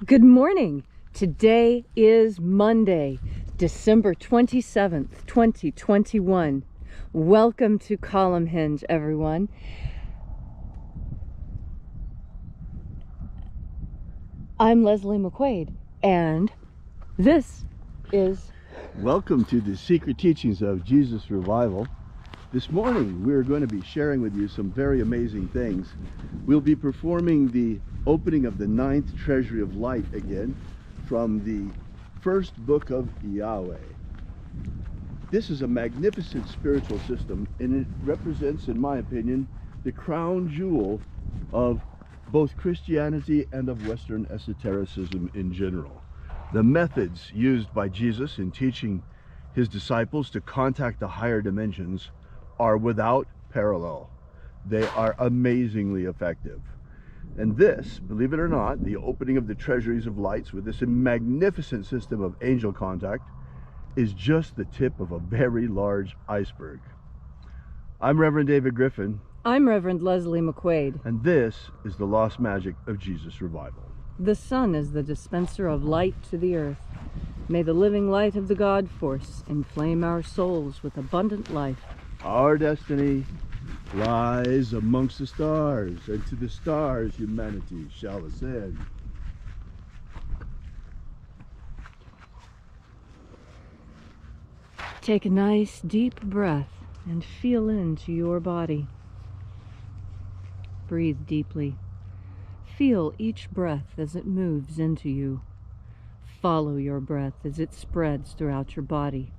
Good morning. Today is Monday, December 27th, 2021. Welcome to Columnhenge, everyone. I'm Leslie McQuade, and this is... Welcome to the Secret Teachings of Jesus Revival. This morning we're going to be sharing with you some very amazing things. We'll be performing the opening of the 9th Treasury of Light again from the first book of Yahweh. This is a magnificent spiritual system, and it represents, in my opinion, the crown jewel of both Christianity and of Western esotericism in general. The methods used by Jesus in teaching his disciples to contact the higher dimensions are without parallel. They are amazingly effective. And this, believe it or not, the opening of the Treasuries of Lights with this magnificent system of angel contact is just the tip of a very large iceberg. I'm Reverend David Griffin. I'm Reverend Leslie McQuade. And this is the Lost Magic of Jesus Revival. The sun is the dispenser of light to the earth. May the living light of the God Force inflame our souls with abundant life. Our destiny lies amongst the stars, and to the stars humanity shall ascend. Take a nice deep breath and feel into your body. Breathe deeply. Feel each breath as it moves into you. Follow your breath as it spreads throughout your body.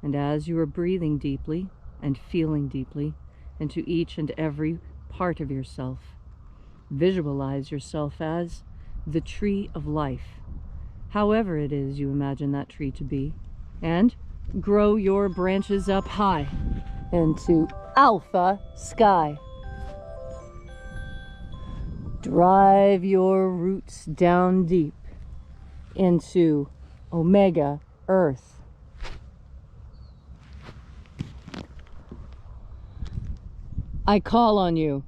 And as you are breathing deeply and feeling deeply into each and every part of yourself, visualize yourself as the tree of life, however it is you imagine that tree to be, and grow your branches up high into Alpha Sky. Drive your roots down deep into Omega Earth. I call on you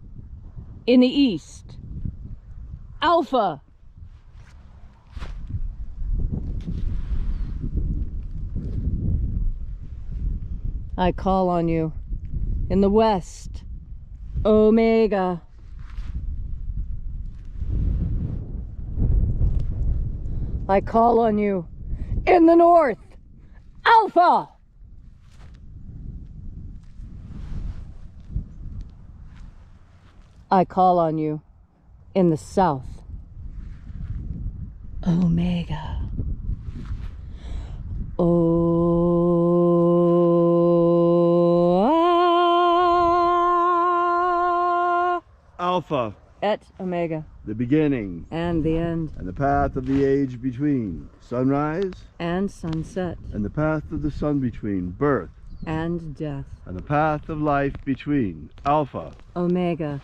in the east, Alpha. I call on you in the west, Omega. I call on you in the north, Alpha. I call on you in the south, Omega. Alpha Et Omega. The beginning And the end. and the path of the age between sunrise And sunset. and the path of the sun between birth And death. and the path of life between Alpha Omega.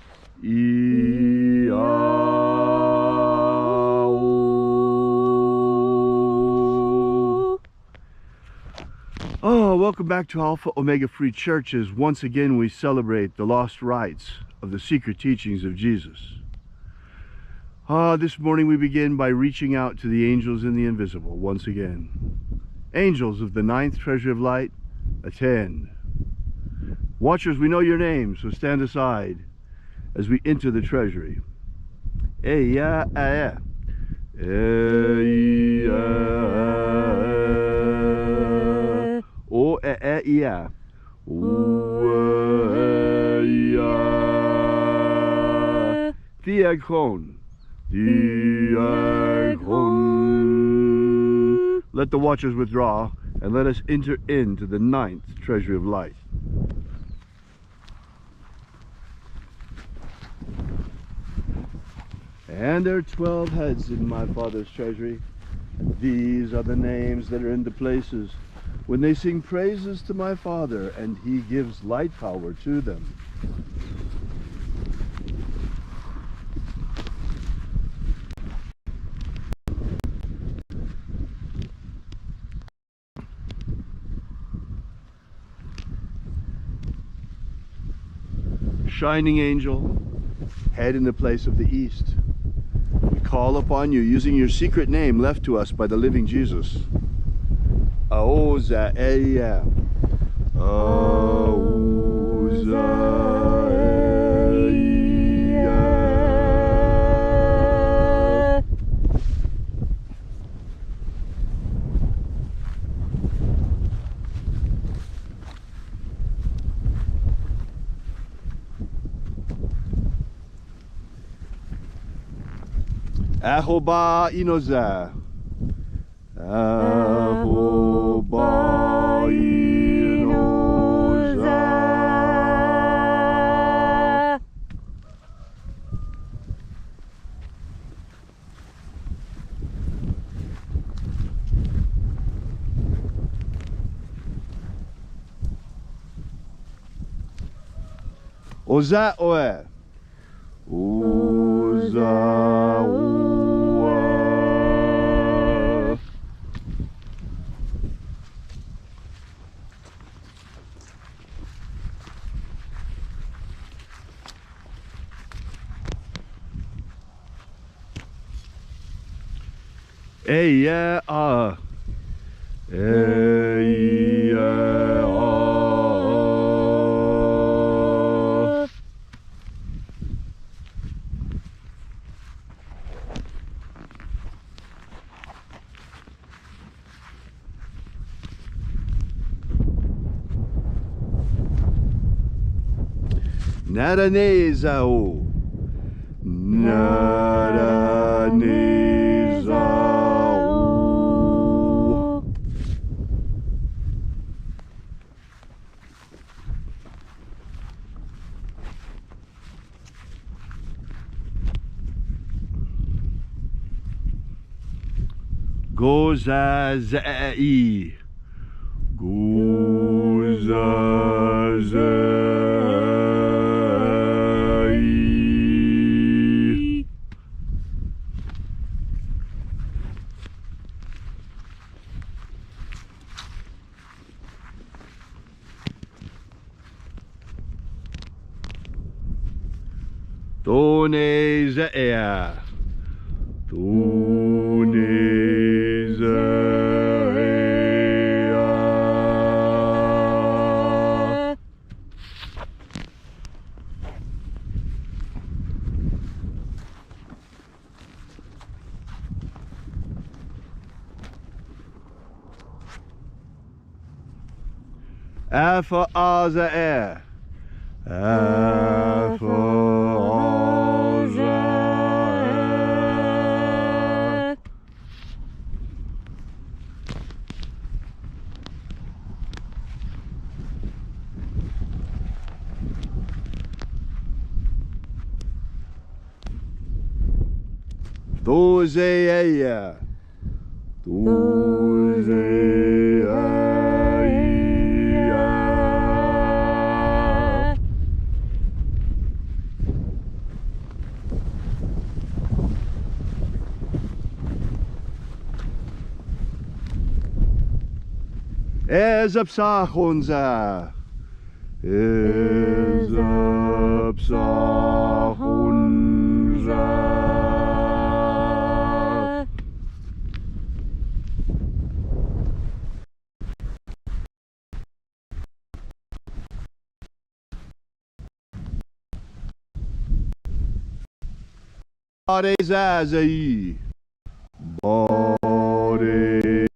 Oh, welcome back to Alpha Omega Free Churches. Once again, we celebrate the lost rites of the secret teachings of Jesus. This morning we begin by reaching out to the angels in the invisible once again. Angels of the 9th Treasury of Light, attend. Watchers, we know your names, so stand aside as we enter the treasury. Let the watchers withdraw, and let us enter into the 9th Treasury of Light. And there are 12 heads in my Father's treasury, and these are the names that are in the places when they sing praises to my Father, and he gives light power to them. Shining angel, head in the place of the east. We call upon you using your secret name left to us by the living Jesus. Aozaeya. Ahoba inoza. Ahoba inoza. Oza oe. Oza oe. Eya ah. Eya ah. Naranezao. Naranezao. Gozazai. Gozazai. Tonezea. Tonezea. Alpha Ωmega. Alpha Ωmega. Dozeia. Dozeia. Ezapsahonza. Ezapsahonza. Barezazai. Barezazai.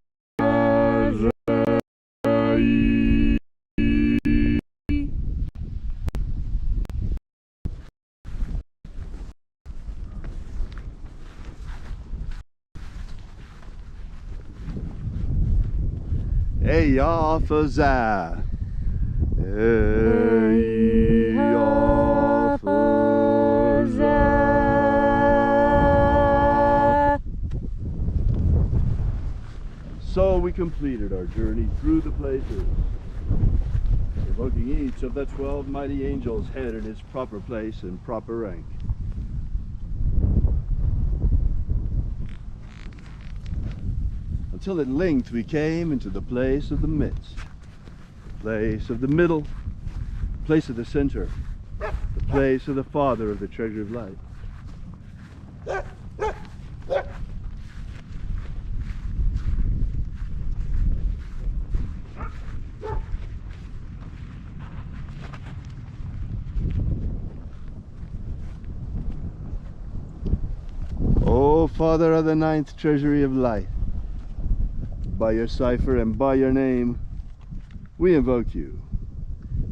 Eyafaza. Eyafaza. So we completed our journey through the places, evoking each of the 12 mighty angels' head in its proper place and proper rank. Until at length we came into the place of the midst, the place of the middle, the place of the center, the place of the Father of the Treasury of Light. O Father of the ninth Treasury of Light, by your cipher and by your name, we invoke you.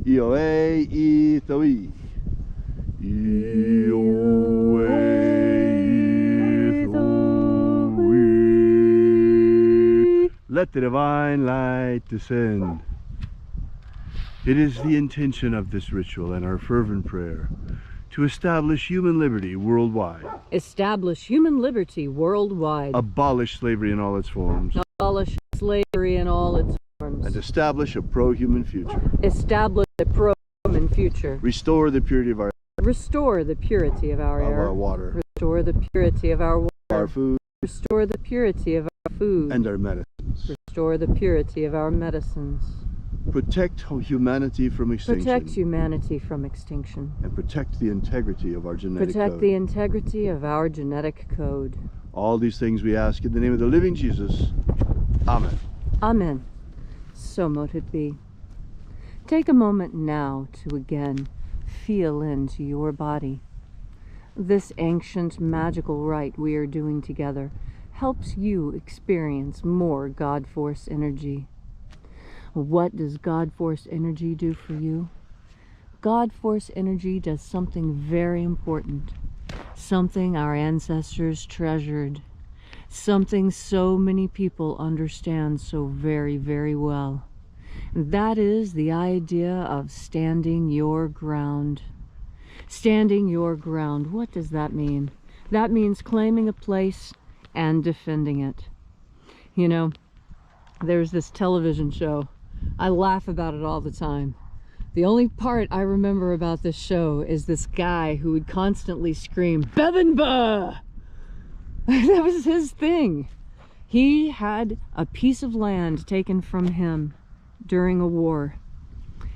Ioe Ithoi. Ioe Ithoi. Let the divine light descend. It is the intention of this ritual and our fervent prayer to establish human liberty worldwide. Establish human liberty worldwide. Abolish slavery in all its forms. Abolish slavery in all its forms. And establish a pro-human future. Establish a pro-human future. Restore the purity of our Restore the purity of our air. our water. Restore the purity of our water. Our food. Restore the purity of our food. And our medicines. Restore the purity of our medicines. Protect humanity from extinction. Protect humanity from extinction. And protect the integrity of our genetic Protect code. the integrity of our genetic code. All these things we ask in the name of the living Jesus. Amen. Amen. So mote it be. Take a moment now to again feel into your body. This ancient magical rite we are doing together helps you experience more God Force energy. What does God Force energy do for you? God Force energy does something very important, something our ancestors treasured, something so many people understand so very, very well. And that is the idea of standing your ground. Standing your ground, what does that mean? That means claiming a place and defending it. You know, there's this television show. I laugh about it all the time. The only part I remember about this show is this guy who would constantly scream, "Bebenba!" That was his thing. He had a piece of land taken from him during a war,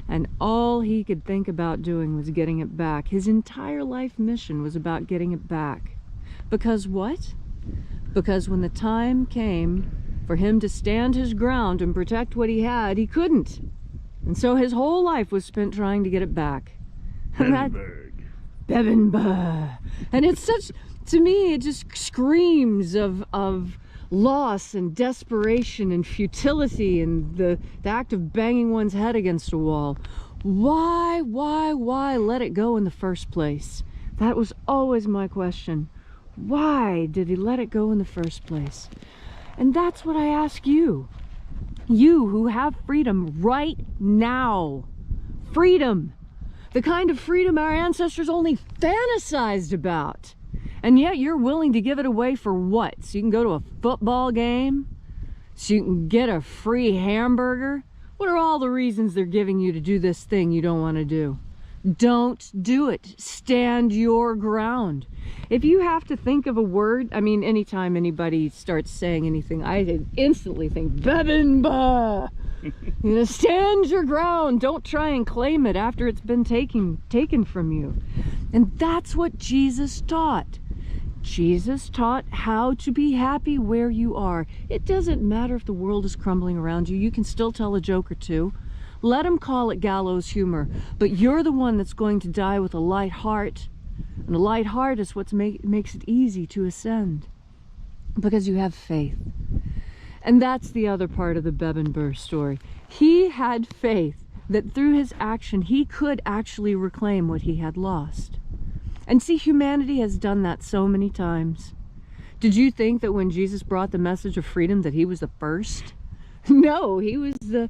and all he could think about doing was getting it back. His entire life mission was about getting it back. Because what? Because when the time came for him to stand his ground and protect what he had, he couldn't. And so his whole life was spent trying to get it back. Bebenba. And it's such, to me, it just screams of loss and desperation and futility and the act of banging one's head against a wall. Why let it go in the first place? That was always my question. Why did he let it go in the first place? And that's what I ask you. You who have freedom right now. Freedom. The kind of freedom our ancestors only fantasized about. And yet you're willing to give it away for what? So you can go to a football game? So you can get a free hamburger? What are all the reasons they're giving you to do this thing you don't want to do? Don't do it. Stand your ground. If you have to think of a word, I mean, anytime anybody starts saying anything, I instantly think, Bebenba! You know, stand your ground. Don't try and claim it after it's been taken from you. And that's what Jesus taught. Jesus taught how to be happy where you are. It doesn't matter if the world is crumbling around you. You can still tell a joke or two. Let them call it gallows humor, but you're the one that's going to die with a light heart. And a light heart is what makes it easy to ascend, because you have faith. And that's the other part of the Bebenba story. He had faith that through his action he could actually reclaim what he had lost. And see, humanity has done that so many times. Did you think that when Jesus brought the message of freedom that he was the first? No, he was the,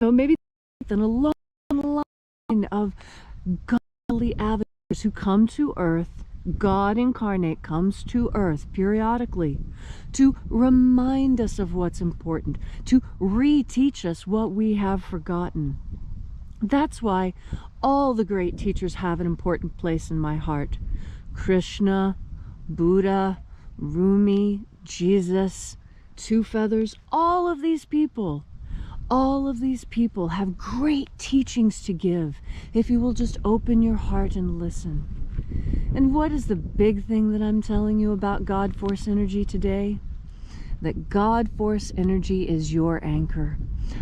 maybe in a long line of godly avatars who come to earth. God incarnate comes to earth periodically to remind us of what's important, to reteach us what we have forgotten. That's why all the great teachers have an important place in my heart. Krishna, Buddha, Rumi, Jesus, Two Feathers, all of these people have great teachings to give if you will just open your heart and listen. And what is the big thing that I'm telling you about God Force energy today? That God Force energy is your anchor.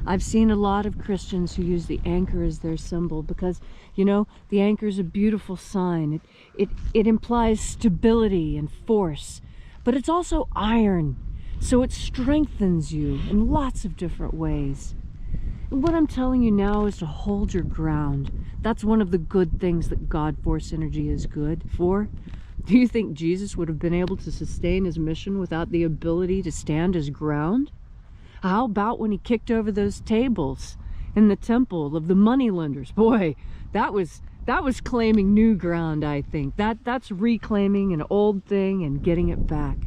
I've seen a lot of Christians who use the anchor as their symbol because, you know, the anchor is a beautiful sign. It implies stability and force. but it's also iron, so it strengthens you in lots of different ways. And what I'm telling you now is to hold your ground. That's one of the good things that God Force energy is good for. Do you think Jesus would have been able to sustain his mission without the ability to stand his ground? How about when he kicked over those tables in the temple of the moneylenders? Boy, that was claiming new ground, I think. That's reclaiming an old thing and getting it back.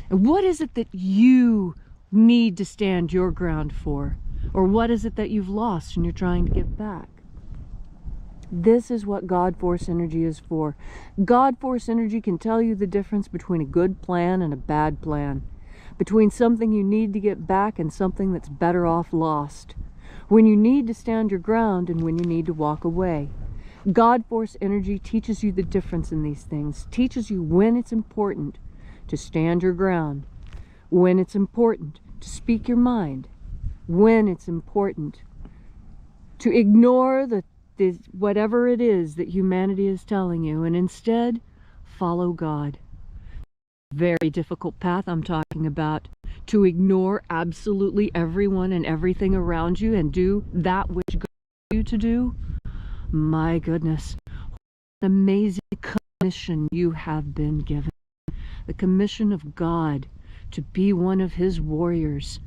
And what is it that you need to stand your ground for? Or what is it that you've lost and you're trying to get back? This is what God Force energy is for. God Force energy can tell you the difference between a good plan and a bad plan, between something you need to get back and something that's better off lost, when you need to stand your ground and when you need to walk away. God Force energy teaches you the difference in these things, teaches you when it's important to stand your ground, when it's important to speak your mind, when it's important to ignore whatever it is that humanity is telling you and instead follow God. Very difficult path I'm talking about, to ignore absolutely everyone and everything around you and do that which God wants you to do. My goodness, what an amazing commission you have been given. The commission of God to be one of his warriors,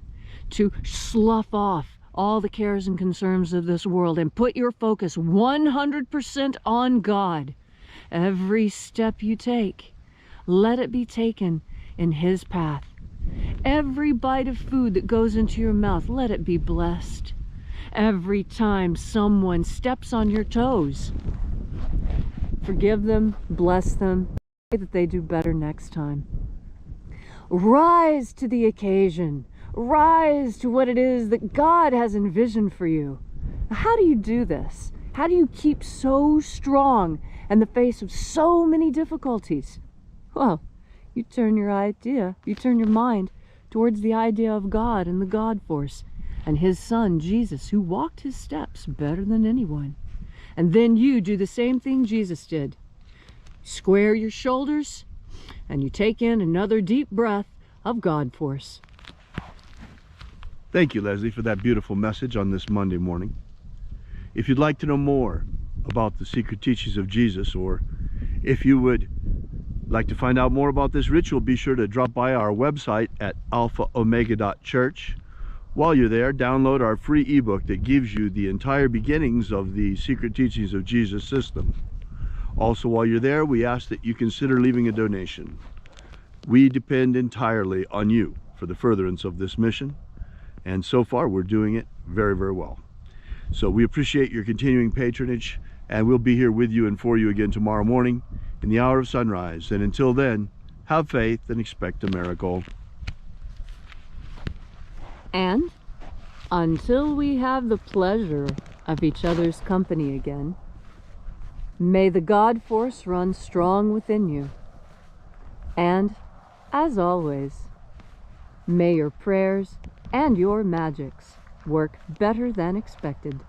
to slough off all the cares and concerns of this world and put your focus 100% on God. Every step you take, let it be taken in his path. Every bite of food that goes into your mouth, let it be blessed. Every time someone steps on your toes, forgive them, bless them, pray that they do better next time. Rise to the occasion. Rise to what it is that God has envisioned for you. How do you do this? How do you keep so strong in the face of so many difficulties? Well, you turn your mind towards the idea of God and the God Force and his son Jesus, who walked his steps better than anyone. And then you do the same thing Jesus did. Square your shoulders and you take in another deep breath of God Force. Thank you, Leslie, for that beautiful message on this Monday morning. If you'd like to know more about the secret teachings of Jesus, or if you would like to find out more about this ritual, be sure to drop by our website at alphaomega.church. While you're there, download our free ebook that gives you the entire beginnings of the secret teachings of Jesus system. Also, while you're there, we ask that you consider leaving a donation. We depend entirely on you for the furtherance of this mission. And so far, we're doing it very, very well. So we appreciate your continuing patronage, and we'll be here with you and for you again tomorrow morning in the hour of sunrise. And until then, have faith and expect a miracle. And until we have the pleasure of each other's company again, may the God Force run strong within you. And, as always, may your prayers and your magics work better than expected.